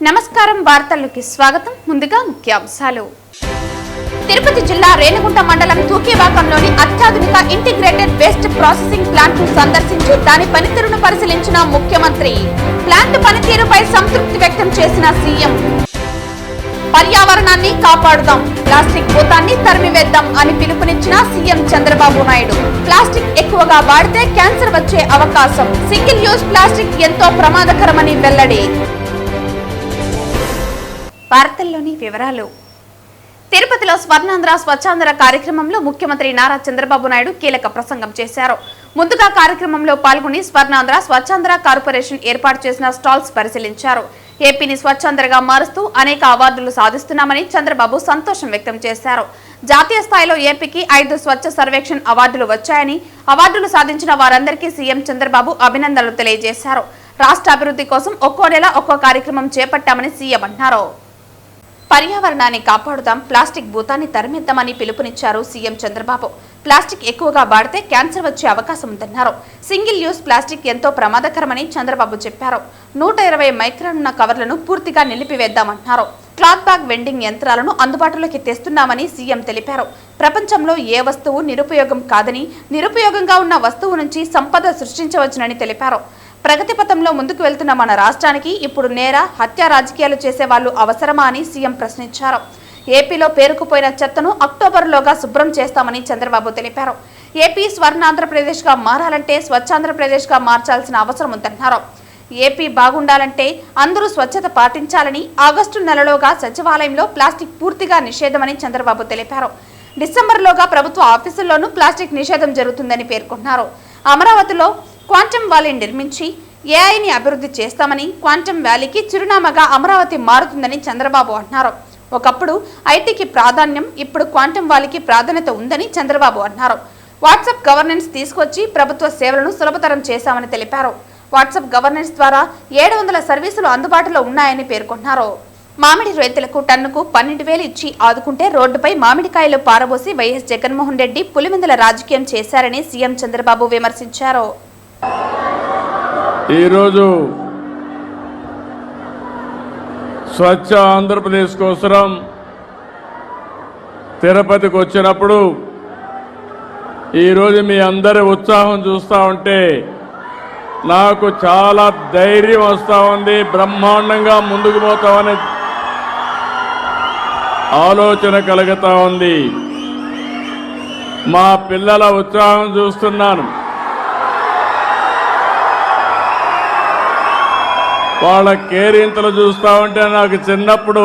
నమస్కారం వార్తల్లోకి స్వాగతం. ముందుగా ముఖ్యాంశాలు. తిరుపతి జిల్లా రేణిగుంట మండలం తూకీవాకంలోని అత్యాధునిక ఇంటిగ్రేటెడ్ వేస్ట్ ప్రాసెసింగ్ ప్లాంట్ ను సందర్శించి దాని పనితీరును పరిశీలించిన ముఖ్యమంత్రి. ప్లాంట్ పనితీరుపై సంతృప్తి వ్యక్తం చేసిన సీఎం. పర్యావరణాన్ని కాపాడుదాం, ప్లాస్టిక్ భూతాన్ని తరిమివేద్దాం అని పిలుపునిచ్చిన సీఎం చంద్రబాబు నాయుడు. ప్లాస్టిక్ ఎక్కువగా వాడితే క్యాన్సర్ వచ్చే అవకాశం. సింగిల్ యూజ్ ప్లాస్టిక్ ఎంతో ప్రమాదకరమని వెల్లడి. వార్తల్లోని వివరాలు. తిరుపతిలో స్వర్ణాంధ్ర స్వచ్ఛాంధ్ర కార్యక్రమంలో ముఖ్యమంత్రి నారా చంద్రబాబు నాయుడు కీలక ప్రసంగం చేశారు. ముందుగా కార్యక్రమంలో పాల్గొని స్వర్ణాంధ్ర స్వచ్ఛాంధ్ర కార్పొరేషన్ ఏర్పాటు చేసిన స్టాల్స్ పరిశీలించారు. ఏపీని స్వచ్ఛాంధ్రగా మారుస్తూ అనేక అవార్డులు సాధిస్తున్నామని చంద్రబాబు సంతోషం వ్యక్తం చేశారు. జాతీయ స్థాయిలో ఏపీకి 5 స్వచ్ఛ సర్వేక్షణ్ అవార్డులు వచ్చాయని, అవార్డులు సాధించిన వారందరికీ సీఎం చంద్రబాబు అభినందనలు తెలియజేశారు. రాష్ట్ర అభివృద్ధి కోసం ఒక్కో నెల ఒక్కో కార్యక్రమం చేపట్టామని సీఎం అన్నారు. పర్యావరణాన్ని కాపాడుదాం, ప్లాస్టిక్ భూతాన్ని తరిమిద్దామని పిలుపునిచ్చారు సీఎం చంద్రబాబు. ప్లాస్టిక్ ఎక్కువగా వాడితే క్యాన్సర్ వచ్చే అవకాశం ఉందన్నారు. సింగిల్ యూజ్ ప్లాస్టిక్ ఎంతో ప్రమాదకరమని చంద్రబాబు చెప్పారు. 120 మైక్రాన్ ఉన్న కవర్లను పూర్తిగా నిలిపివేద్దామన్నారు. క్లాత్ బ్యాగ్ వెండింగ్ యంత్రాలను అందుబాటులోకి తెస్తున్నామని సీఎం తెలిపారు. ప్రపంచంలో ఏ వస్తువు నిరుపయోగం కాదని, నిరుపయోగంగా ఉన్న వస్తువు నుంచి సంపద సృష్టించవచ్చునని తెలిపారు. ప్రగతి పథంలో ముందుకు వెళ్తున్న మన రాష్ట్రానికి ఇప్పుడు నేర, హత్య రాజకీయాలు చేసేవాళ్లు అవసరమా అని సీఎం ప్రశ్నించారు. ఏపీలో పేరుకుపోయిన చెత్తను అక్టోబర్లోగా శుభ్రం చేస్తామని చంద్రబాబు తెలిపారు. ఏపీ స్వర్ణాంధ్రప్రదేశ్గా మారాలంటే స్వచ్ఛాంధ్రప్రదేశ్గా మార్చాల్సిన అవసరం ఉందన్నారు. ఏపీ బాగుండాలంటే అందరూ స్వచ్ఛత పాటించాలని, ఆగస్టు నెలలోగా సచివాలయంలో ప్లాస్టిక్ పూర్తిగా నిషేధమని చంద్రబాబు తెలిపారు. డిసెంబర్లోగా ప్రభుత్వ ఆఫీసుల్లోనూ ప్లాస్టిక్ నిషేధం జరుగుతుందని పేర్కొన్నారు. అమరావతిలో క్వాంటమ్ వ్యాలీ నిర్మించి ఏఐని అభివృద్ధి చేస్తామని, క్వాంటమ్ వ్యాలీకి చిరునామాగా అమరావతి మారుతుందని చంద్రబాబు అన్నారు. ఒకప్పుడు ఐటీకి ప్రాధాన్యం, ఇప్పుడు క్వాంటమ్ వ్యాలీకి ప్రాధాన్యత ఉందని చంద్రబాబు అన్నారు. వాట్సాప్ గవర్నెన్స్ తీసుకొచ్చి ప్రభుత్వ సేవలను సులభతరం చేశామని తెలిపారు. వాట్సాప్ గవర్నెన్స్ ద్వారా 700 సర్వీసులు అందుబాటులో ఉన్నాయని పేర్కొన్నారు. మామిడి రైతులకు టన్నుకు 12,000 ఇచ్చి ఆదుకుంటే రోడ్డుపై మామిడికాయలు పారబోసి వైఎస్ జగన్మోహన్ రెడ్డి పులివెందుల రాజకీయం చేశారని సీఎం చంద్రబాబు విమర్శించారు. ఈరోజు స్వచ్ఛ ఆంధ్రప్రదేశ్ కోసం తిరుపతికి వచ్చినప్పుడు ఈరోజు మీ అందరి ఉత్సాహం చూస్తూ ఉంటే నాకు చాలా ధైర్యం వస్తూ ఉంది. బ్రహ్మాండంగా ముందుకు పోతామనే ఆలోచన కలుగుతూ ఉంది. మా పిల్లల ఉత్సాహం చూస్తున్నాను. వాళ్ళ కేరింతలు చూస్తూ ఉంటే నాకు చిన్నప్పుడు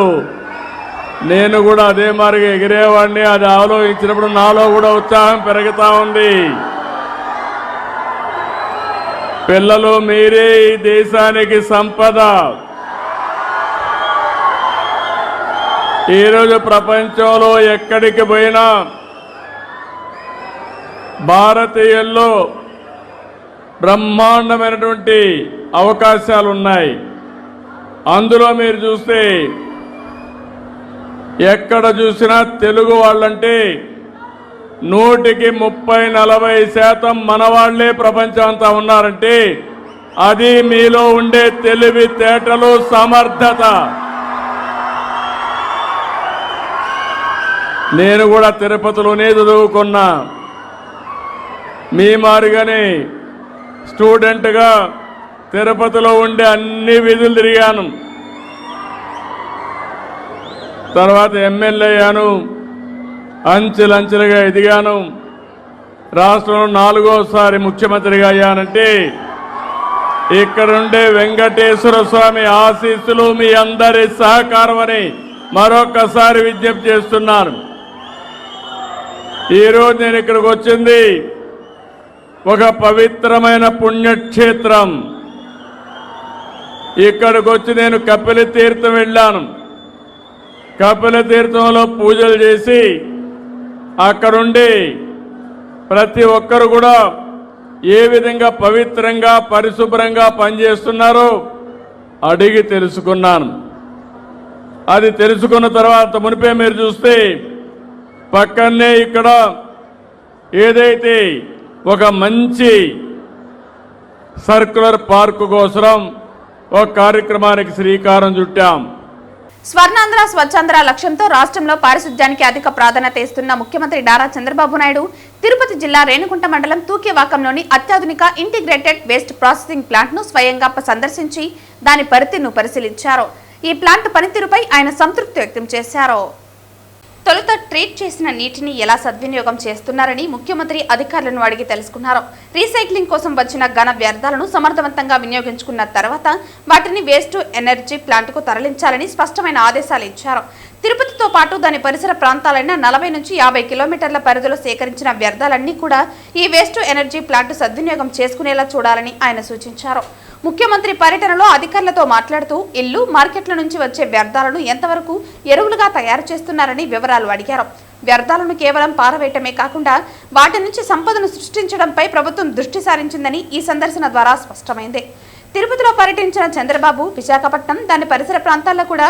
నేను కూడా అదే మారిగా ఎగిరేవాడిని. అది ఆలోచించినప్పుడు నాలో కూడా ఉత్సాహం పెరుగుతూ ఉంది. పిల్లలు మీరే ఈ దేశానికి సంపద. ఈరోజు ప్రపంచంలో ఎక్కడికి పోయినా భారతీయుల్లో బ్రహ్మాండమైనటువంటి అవకాశాలు ఉన్నాయి. అందులో మీరు చూస్తే ఎక్కడ చూసినా తెలుగు వాళ్ళంటే 100కి 30-40% మన వాళ్లే ప్రపంచం అంతా ఉన్నారంటే అది మీలో ఉండే తెలివితేటలు, సమర్థత. నేను కూడా తిరుపతిలోనే చదువుకున్నా. మీ మాదిరిగానే స్టూడెంట్గా తిరుపతిలో ఉండే అన్ని వీధులు తిరిగాను. తర్వాత ఎమ్మెల్యే అయ్యాను, అంచెలంచెలుగా ఎదిగాను. రాష్ట్రంలో 4వసారి ముఖ్యమంత్రిగా అయ్యానంటే ఇక్కడుండే వెంకటేశ్వర స్వామి ఆశీస్సులు, మీ అందరి సహకారం అని మరొకసారి విజ్ఞప్తి చేస్తున్నాను. ఈరోజు నేను ఇక్కడికి వచ్చింది ఒక పవిత్రమైన పుణ్యక్షేత్రం. ఇక్కడికి వచ్చి నేను కపిల తీర్థం వెళ్ళాను. కపిల తీర్థంలో పూజలు చేసి అక్కడుండి ప్రతి ఒక్కరు కూడా ఏ విధంగా పవిత్రంగా పరిశుభ్రంగా పనిచేస్తున్నారో అడిగి తెలుసుకున్నాను. అది తెలుసుకున్న తర్వాత మునిపే మీరు చూస్తే పక్కనే ఇక్కడ ఏదైతే ఒక మంచి సర్క్యులర్ పార్క్ కోసం ఒక కార్యక్రమానికి శ్రీకారం చుట్టాం. స్వర్ణాంధ్ర స్వచ్ఛాంధ్ర లక్ష్యంతో రాష్ట్రంలో పారిశుధ్యానికి అధిక ప్రాధాన్యత ఇస్తున్న ముఖ్యమంత్రి నారా చంద్రబాబు నాయుడు తిరుపతి జిల్లా రేణిగుంట మండలం తూకేవాకంలోని అత్యాధునిక ఇంటిగ్రేటెడ్ వేస్ట్ ప్రాసెసింగ్ ప్లాంట్ ను స్వయంగా సందర్శించి దాని పరిధిని పరిశీలించారు. ఈ ప్లాంట్ పనితీరుపై ఆయన సంతృప్తి వ్యక్తం చేశారు. తొలుత ట్రీట్ చేసిన నీటిని ఎలా సద్వినియోగం చేస్తున్నారని ముఖ్యమంత్రి అధికారులను అడిగి తెలుసుకున్నారు. రీసైక్లింగ్ కోసం వచ్చిన ఘన వ్యర్థాలను సమర్థవంతంగా వినియోగించుకున్న తర్వాత వాటిని వేస్ట్ ఎనర్జీ ప్లాంట్కు తరలించాలని స్పష్టమైన ఆదేశాలు ఇచ్చారు. తిరుపతితో పాటు దాని పరిసర ప్రాంతాలైన 40 నుంచి 50 కిలోమీటర్ల పరిధిలో సేకరించిన వ్యర్థాలన్నీ కూడా ఈ వేస్ట్ ఎనర్జీ ప్లాంట్ సద్వినియోగం చేసుకునేలా చూడాలని ఆయన సూచించారు. ముఖ్యమంత్రి పర్యటనలో అధికారులతో మాట్లాడుతూ ఇల్లు, మార్కెట్ల నుంచి వచ్చే వ్యర్థాలను ఎంతవరకు ఎరువులుగా తయారు చేస్తున్నారని వివరాలు అడిగారు. వ్యర్థాలను కేవలం పారవేయటమే కాకుండా వాటి నుంచి సంపదను సృష్టించడంపై ప్రభుత్వం దృష్టి సారించిందని ఈ సందర్శన ద్వారా స్పష్టమైంది. తిరుపతిలో పర్యటించిన చంద్రబాబు విశాఖపట్నం, దాని పరిసర ప్రాంతాల్లో కూడా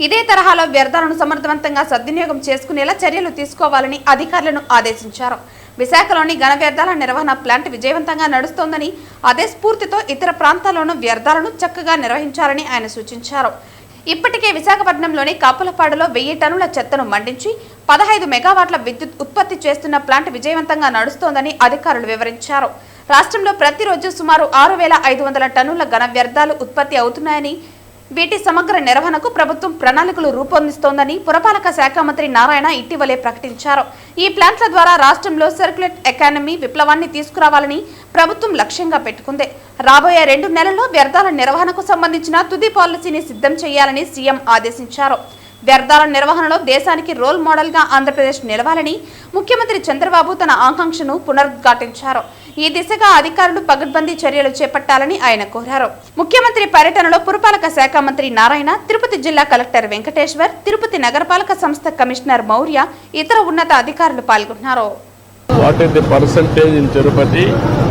ఇదే తరహాలో వ్యర్థాలను సమర్థవంతంగా సద్వినియోగం చేసుకునేలా చర్యలు తీసుకోవాలని అధికారులను ఆదేశించారు. విశాఖలోని ఘన వ్యర్థాల నిర్వహణ ప్లాంట్ విజయవంతంగా నడుస్తోందని, అదే స్ఫూర్తితో ఇతర ప్రాంతాల్లోనూ వ్యర్థాలను చక్కగా నిర్వహించాలని ఆయన సూచించారు. ఇప్పటికే విశాఖపట్నంలోని కాపులపాడులో 1000 టన్నుల చెత్తను మండించి 15 మెగావాట్ల విద్యుత్ ఉత్పత్తి చేస్తున్న ప్లాంట్ విజయవంతంగా నడుస్తోందని అధికారులు వివరించారు. రాష్ట్రంలో ప్రతిరోజు సుమారు 6500 టన్నుల ఘన వ్యర్థాలు ఉత్పత్తి అవుతున్నాయని, వీటి సమగ్ర నిర్వహణకు ప్రభుత్వం ప్రణాళికలు రూపొందిస్తోందని పురపాలక శాఖ మంత్రి నారాయణ ఇటీవలే ప్రకటించారు. ఈ ప్లాంట్ల ద్వారా రాష్ట్రంలో సర్క్యులేట్ ఎకానమీ విప్లవాన్ని తీసుకురావాలని ప్రభుత్వం లక్ష్యంగా పెట్టుకుంది. రాబోయే 2 నెలల్లో వ్యర్థాల నిర్వహణకు సంబంధించిన తుది పాలసీని సిద్ధం చేయాలని సీఎం ఆదేశించారు. వ్యర్థాల నిర్వహణలో దేశానికి రోల్ మోడల్ గా ఆంధ్రప్రదేశ్ నిలవాలని ముఖ్యమంత్రి చంద్రబాబు తన ఆకాంక్షను పునరుద్ఘాటించారు. ఈ దిశగా అధికారులు పగడ్బందీ చర్యలు చేపట్టాలని ఆయన కోరారు. ముఖ్యమంత్రి పర్యటనలో పురపాలక శాఖ మంత్రి నారాయణ, తిరుపతి జిల్లా కలెక్టర్ వెంకటేశ్వర్, తిరుపతి నగరపాలక సంస్థ కమిషనర్ మౌర్య, ఇతర ఉన్నత అధికారులు పాల్గొన్నారు. What is the percentage in Tirupati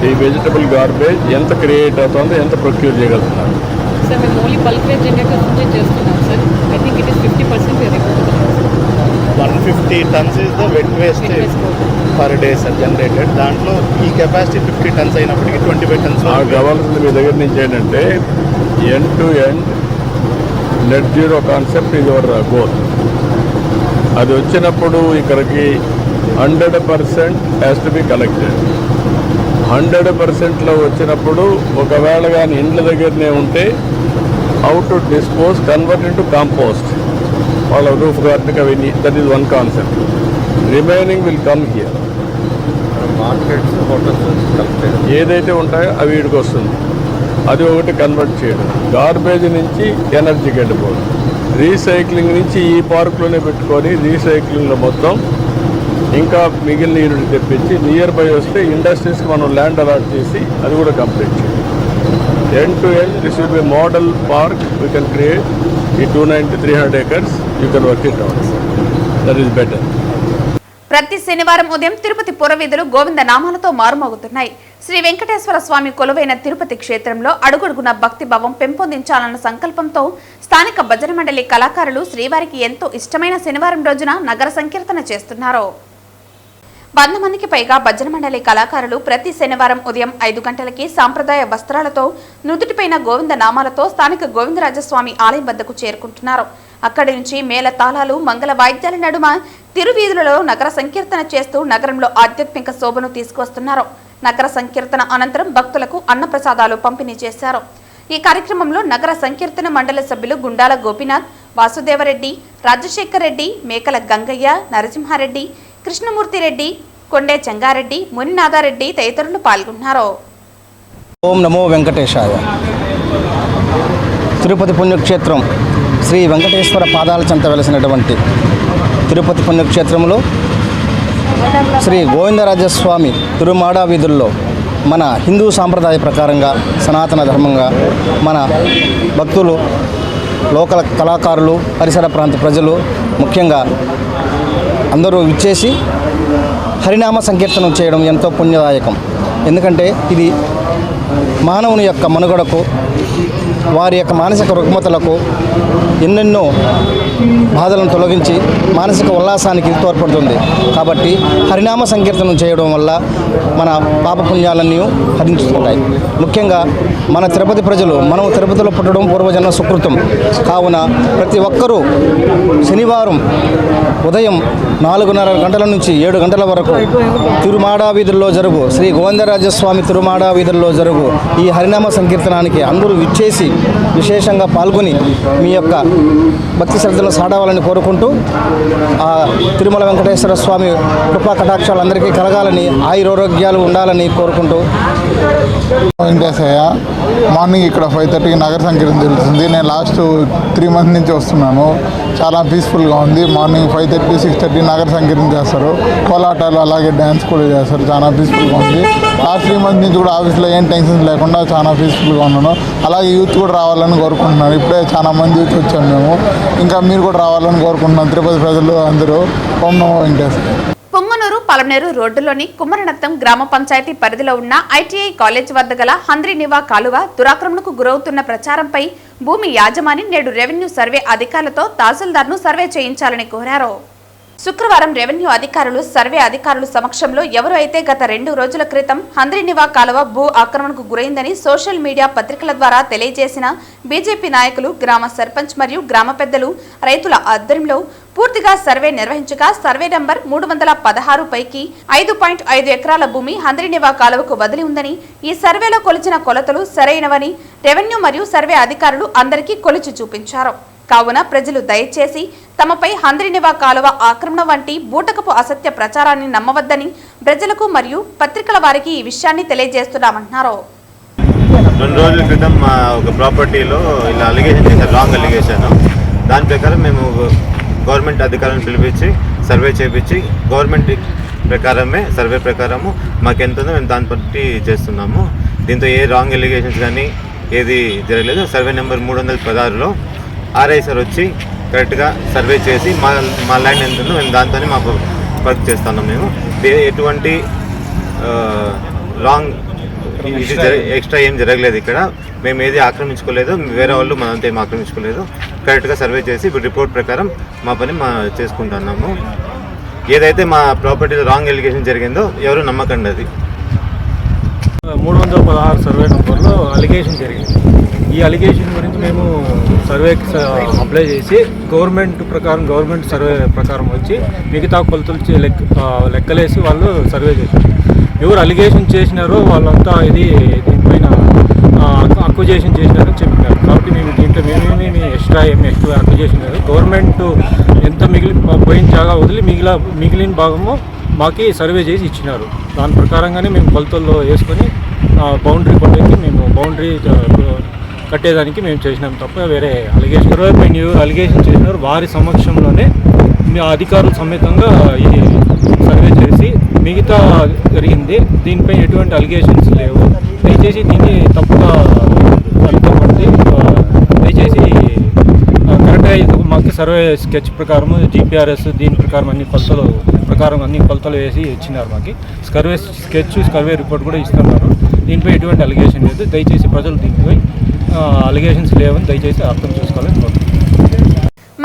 ఈ వెజిటబుల్ గార్బేజ్ ఎంత క్రియేట్ అవుతుందో, ఎంత ప్రొక్యూర్ చేయగలుగుతున్నారు? సార్ మేము ఓన్లీ బల్క్ వేస్ట్ జనరేటర్ నుంచి చేస్తున్నాం sir. I think it is 50% వేరే 150 tons is the wet waste per day sir generated. దాంట్లో ఈ కెపాసిటీ 50 tons అయినప్పటికీ 25 tons కావాల్సింది మీ దగ్గర నుంచి ఏంటంటే end to end net zero concept ఇది యువర్ గోల్. అది వచ్చినప్పుడు ఇక్కడికి 100% హ్యాస్ టు బి కలెక్టెడ్. 100%లో వచ్చినప్పుడు ఒకవేళ కానీ ఇండ్ల దగ్గరనే ఉంటే how to dispose, convert into compost, వాళ్ళ రూఫ్ గార్డెన్కి అవన్నీ. That is one concept. Remaining will come here. Markets, hotels ఏదైతే ఉంటాయో అవి వీడికి వస్తుంది. అది ఒకటి కన్వర్ట్ చేయడం. గార్బేజ్ నుంచి ఎనర్జీకి వెళ్ళిపోవడం. రీసైక్లింగ్ నుంచి ఈ పార్కులోనే పెట్టుకొని రీసైక్లింగ్లో మొత్తం ఇంకా మిగిలిన యూనిట్ తెప్పించి నియర్ బై వస్తే ఇండస్ట్రీస్కి మనం ల్యాండ్ అలాట్ చేసి అది కూడా కంప్లీట్ చేయాలి. End to end this will be model park we can create. ఈ 290-300 acres you can work it out. That is better. ప్రతి శనివారం ఉదయం తిరుపతి పురవీధులు గోవింద నామాలతో మారుమోగుతున్నాయి. శ్రీ వెంకటేశ్వర స్వామి కొలువైన తిరుపతి క్షేత్రంలో అడుగడుగున భక్తి భావం పెంపొందించాలన్న సంకల్పంతో స్థానిక భజన మండలి కళాకారులు శ్రీవారికి ఎంతో ఇష్టమైన శనివారం రోజున నగర సంకీర్తన చేస్తున్నారు. 100 మందికి పైగా భజన మండలి కళాకారులు ప్రతి శనివారం ఉదయం 5 గంటలకి సాంప్రదాయ వస్త్రాలతో నుదుటిపైన గోవింద నామాలతో స్థానిక గోవిందరాజస్వామి ఆలయం వద్దకు చేరుకుంటున్నారు. అక్కడి నుంచి మేళ తాళాలు, మంగళ వాయిద్యాల నడుమ తిరువీధులలో నగర సంకీర్తన చేస్తూ నగరంలో ఆధ్యాత్మిక శోభను తీసుకువస్తున్నారు. నగర సంకీర్తన అనంతరం భక్తులకు అన్నప్రసాదాలు పంపిణీ చేశారు. ఈ కార్యక్రమంలో నగర సంకీర్తన మండలి సభ్యులు గుండాల గోపీనాథ్, వాసుదేవరెడ్డి, రాజశేఖర్ రెడ్డి, మేకల గంగయ్య, నరసింహారెడ్డి, కృష్ణమూర్తి రెడ్డి, కొండే చెంగారెడ్డి, మునినాథారెడ్డి తదితరులు పాల్గొన్నారు. ఓం నమో వెంకటేశాయ. తిరుపతి పుణ్యక్షేత్రం శ్రీ వెంకటేశ్వర పాదాల చెంత వెలసినటువంటి తిరుపతి పుణ్యక్షేత్రంలో శ్రీ గోవిందరాజస్వామి తిరుమాడా వీధుల్లో మన హిందూ సాంప్రదాయ ప్రకారంగా, సనాతన ధర్మంగా మన భక్తులు, లోకల్ కళాకారులు, పరిసర ప్రాంత ప్రజలు ముఖ్యంగా అందరూ విచ్చేసి హరినామ సంకీర్తనం చేయడం ఎంతో పుణ్యదాయకం. ఎందుకంటే ఇది మానవుని యొక్క మనుగడకు, వారి యొక్క మానసిక రుగ్మతలకు ఎన్నెన్నో బాధలను తొలగించి మానసిక ఉల్లాసానికి తోడ్పడుతుంది. కాబట్టి హరినామ సంకీర్తనం చేయడం వల్ల మన పాపపుణ్యాలన్నీ హరించుకుంటాయి. ముఖ్యంగా మన తిరుపతి ప్రజలు మనం తిరుపతిలో పుట్టడం పూర్వజన్మ సుకృతం కావున ప్రతి ఒక్కరూ శనివారం ఉదయం 4:30 గంటల నుంచి 7 గంటల వరకు తిరుమాడా వీధుల్లో జరుగు శ్రీ గోవిందరాజస్వామి తిరుమాడా వీధుల్లో జరుగు ఈ హరినామ సంకీర్తనానికి అందరూ విచ్చేసి విశేషంగా పాల్గొని మీ యొక్క భక్తి శ్రద్ధలను సాడవాలని కోరుకుంటూ ఆ తిరుమల వెంకటేశ్వర స్వామి కృపా కటాక్షాలు అందరికీ కలగాలని ఆయురారోగ్యాలు ఉండాలని కోరుకుంటూ వెంకటేశయ్య మార్నింగ్ ఇక్కడ 5:30కి నగర సంకీర్తన జరుగుతుంది. నేను లాస్ట్ 3 మంత్స్ నుంచి వస్తున్నాను. చాలా పీస్ఫుల్గా ఉంది. మార్నింగ్ 5:30 to 6:30 నగర సంకీర్తన చేస్తారు. కోలాటాలు అలాగే డ్యాన్స్ కూడా చేస్తారు. చాలా పీస్ఫుల్గా ఉంది. లాస్ట్ 3 మంత్స్ నుంచి కూడా ఆఫీస్లో ఏం టెన్షన్స్ లేకుండా చాలా పీస్ఫుల్గా ఉన్నాను. అలాగే యూత్ కూడా రావాలని కోరుకుంటున్నాను. ఇప్పుడే చాలా మంది యూత్ వచ్చాము మేము. ఇంకా మీరు కూడా రావాలని కోరుకుంటున్నాను. తిరుపతి ప్రజలు అందరూ ఓం నమో వెంకటేశ్వర. పొంగనూరు పలమనేరు రోడ్డులోని కుమ్మరనత్తం గ్రామ పంచాయతీ పరిధిలో ఉన్న ఐటీఐ కాలేజ్ వద్ద గల హంద్రీనివా కాలువ దురాక్రమణకు గురవుతున్న ప్రచారంపై భూమి యాజమాని నేడు రెవెన్యూ సర్వే అధికారులతో తహసీల్దార్ను సర్వే చేయించాలని కోరారు. శుక్రవారం రెవెన్యూ అధికారులు సర్వే అధికారుల సమక్షంలో ఎవరు అయితే గత 2 రోజుల క్రితం హంద్రీనివా కాలువ భూ ఆక్రమణకు గురైందని సోషల్ మీడియా పత్రికల ద్వారా తెలియజేసిన బీజేపీ నాయకులు, గ్రామ సర్పంచ్ మరియు గ్రామ పెద్దలు, రైతుల ఆధ్వర్యంలో పూర్తిగా సర్వే నిర్వహించగా సర్వే నంబర్ 316 పైకి 5.5 ఎకరాల భూమి హంద్రీనివా కాలువకు వదిలి ఉందని, ఈ సర్వేలో కొలిచిన కొలతలు సరైనవని రెవెన్యూ మరియు సర్వే అధికారులు అందరికీ కొలిచి చూపించారు. కావున ప్రజలు దయచేసి తమపై హంద్రీనివా కాలువ ఆక్రమణ వంటి బూటకపు అసత్య ప్రచారాన్ని నమ్మవద్దని ప్రజలకు మరియు పత్రికల వారికి ఈ విషయాన్ని తెలియజేస్తున్నామన్నారు. 2 రోజుల క్రితం మా ఒక ప్రాపర్టీలో ఇలా అలిగేషన్ చేశారు, రాంగ్ అలిగేషన్. దాని ప్రకారం మేము గవర్నమెంట్ అధికారులను పిలిపించి సర్వే చేయించి గవర్నమెంట్ ప్రకారమే సర్వే ప్రకారము మాకు ఎంత ఉందో మేము దాన్ని బట్టి చేస్తున్నాము. దీంతో ఏ రాంగ్ ఎలిగేషన్స్ కానీ ఏది జరగలేదు. సర్వే నెంబర్ 316లో ఆర్ఐ సార్ వచ్చి కరెక్ట్గా సర్వే చేసి మా ల్యాండ్ ఎంత ఉందో మేము దాంతోనే మాకు వర్క్ చేస్తున్నాం. మేము ఎటువంటి రాంగ్ ఎక్స్ట్రా ఏం జరగలేదు. ఇక్కడ మేము ఏది ఆక్రమించుకోలేదు, వేరే వాళ్ళు మనంతా ఏం ఆక్రమించుకోలేదు. కరెక్ట్గా సర్వే చేసి రిపోర్ట్ ప్రకారం మా పని చేసుకుంటున్నాము. ఏదైతే మా ప్రాపర్టీలో రాంగ్ ఎలిగేషన్ జరిగిందో ఎవరు నమ్మకండి. అది 316 సర్వే నెంబర్లో అలిగేషన్ జరిగింది. ఈ అలిగేషన్ గురించి మేము సర్వేకి అప్లై చేసి గవర్నమెంట్ సర్వే ప్రకారం వచ్చి మిగతా కొలతలు లెక్కలేసి వాళ్ళు సర్వే చేశారు. ఎవరు అలిగేషన్ చేసినారో వాళ్ళంతా దీనిపైన అక్విజేషన్ చేసినారని చెప్పినారు. కాబట్టి మేము దీంట్లో మేమేమి ఎక్స్ట్రా అక్విజేషన్ లేదు. గవర్నమెంట్ ఎంత పోయిన జాగా వదిలి మిగిలిన భాగము మాకి సర్వే చేసి ఇచ్చినారు. దాని ప్రకారంగానే మేము కొలతల్లో వేసుకొని బౌండరీ కొట్టేకి మేము బౌండరీ కట్టేదానికి మేము చేసినాం తప్ప వేరే అలిగేషన్ ఎవరు అలిగేషన్ చేసినారు వారి సమక్షంలోనే అధికారులు సమేతంగా ఇది సర్వే చేసి మిగతా జరిగింది. దీనిపై ఎటువంటి అలిగేషన్స్ లేవు. దయచేసి దీన్ని తప్పుగా అనుకోకండి. దయచేసి కరెక్ట్గా మాకు సర్వే స్కెచ్ ప్రకారం జీపీఆర్ఎస్ దీని ప్రకారం అన్ని కొలతలు వేసి ఇచ్చినారు. మాకు సర్వే రిపోర్ట్ కూడా ఇస్తున్నారు. దీనిపై ఎటువంటి అలిగేషన్ లేదు. దయచేసి ప్రజలు దీనిపై అలిగేషన్స్ లేవని దయచేసి అర్థం చేసుకోవాలని కోరుతున్నాను.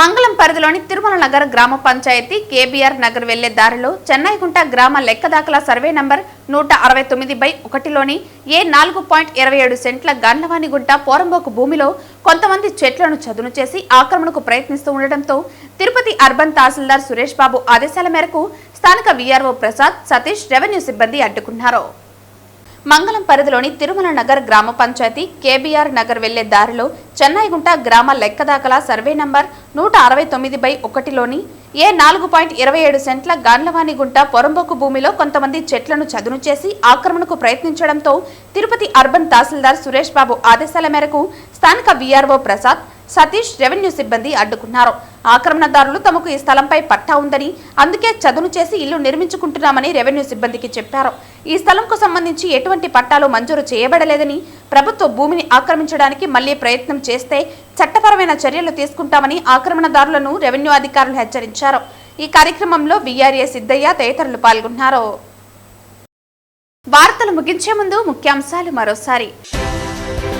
మంగళం పరిధిలోని తిరుమల నగర్ గ్రామ పంచాయతీ కేబీఆర్ నగర్ వెళ్లే దారిలో చెన్నైగుంట గ్రామ లెక్కదాఖల సర్వే నంబర్ 169/1లోని A4.27 సెంట్ల గండ్లవాణిగుంట పోరంబోకు భూమిలో కొంతమంది చెట్లను చదును చేసి ఆక్రమణకు ప్రయత్నిస్తూ ఉండడంతో తిరుపతి అర్బన్ తహసీల్దార్ సురేష్ బాబు ఆదేశాల మేరకు స్థానిక వీఆర్ఓ ప్రసాద్, సతీష్ రెవెన్యూ సిబ్బంది అడ్డుకున్నారు. మంగళం పరిధిలోని తిరుమల నగర్ గ్రామ పంచాయతీ కేబీఆర్ నగర్ వెళ్లే దారిలో చెన్నైగుంట గ్రామ లెక్కదాఖల సర్వే నంబర్ 169/1లోని A4.27 సెంట్ల గాండ్లవాణిగుంట పొరంబోకు భూమిలో కొంతమంది చెట్లను చదును చేసి ఆక్రమణకు ప్రయత్నించడంతో తిరుపతి అర్బన్ తహసీల్దార్ సురేష్ బాబు ఆదేశాల మేరకు స్థానిక వీఆర్ఓ ప్రసాద్, సతీష్ రెవెన్యూ సిబ్బంది అడ్డుకున్నారు. ఆక్రమణదారులు తమకు ఈ స్థలంపై పట్టా ఉందని, అందుకే చదును చేసి ఇల్లు నిర్మించుకుంటున్నామని రెవెన్యూ సిబ్బందికి చెప్పారు. ఈ స్థలంకు సంబంధించి ఎటువంటి పట్టాలు మంజూరు చేయబడలేదని, ప్రభుత్వ భూమిని ఆక్రమించడానికి మళ్లీ ప్రయత్నం చేస్తే చట్టపరమైన చర్యలు తీసుకుంటామని ఆక్రమణదారులను రెవెన్యూ అధికారులు హెచ్చరించారు. ఈ కార్యక్రమంలో వీఆర్ఏ సిద్ధయ్య తదితరులు పాల్గొన్నారు. వార్తలు ముగించే ముందు ముఖ్యాంశాలు మరోసారి.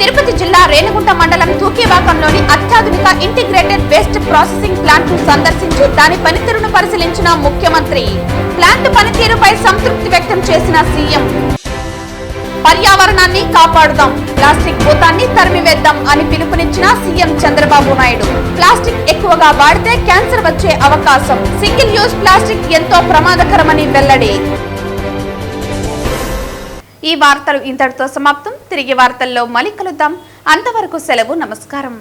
తిరుపతి జిల్లా రేణిగుంట మండలం తూకివాకంలోని అత్యాధునిక ఇంటిగ్రేటెడ్ వేస్ట్ ప్రాసెసింగ్ ప్లాంట్ ను సందర్శించి దాని పనితీరును పరిశీలించిన ముఖ్యమంత్రి. ప్లాంట్ పనితీరుపై సంతృప్తి వ్యక్తం చేసిన సీఎం. పర్యావరణాన్ని కాపాడుదాం, ప్లాస్టిక్ భూతాన్ని తరిమివేద్దాం అని పిలుపునిచ్చిన సీఎం చంద్రబాబు నాయుడు. ప్లాస్టిక్ ఎక్కువగా వాడితే క్యాన్సర్ వచ్చే అవకాశం, సింగిల్ యూజ్ ప్లాస్టిక్ ఎంతో ప్రమాదకరమని వెల్లడి. ఈ వార్తలు ఇంతటితో సమాప్తం. తిరిగి వార్తల్లో మళ్ళీ కలుద్దాం. అంతవరకు సెలవు. నమస్కారం.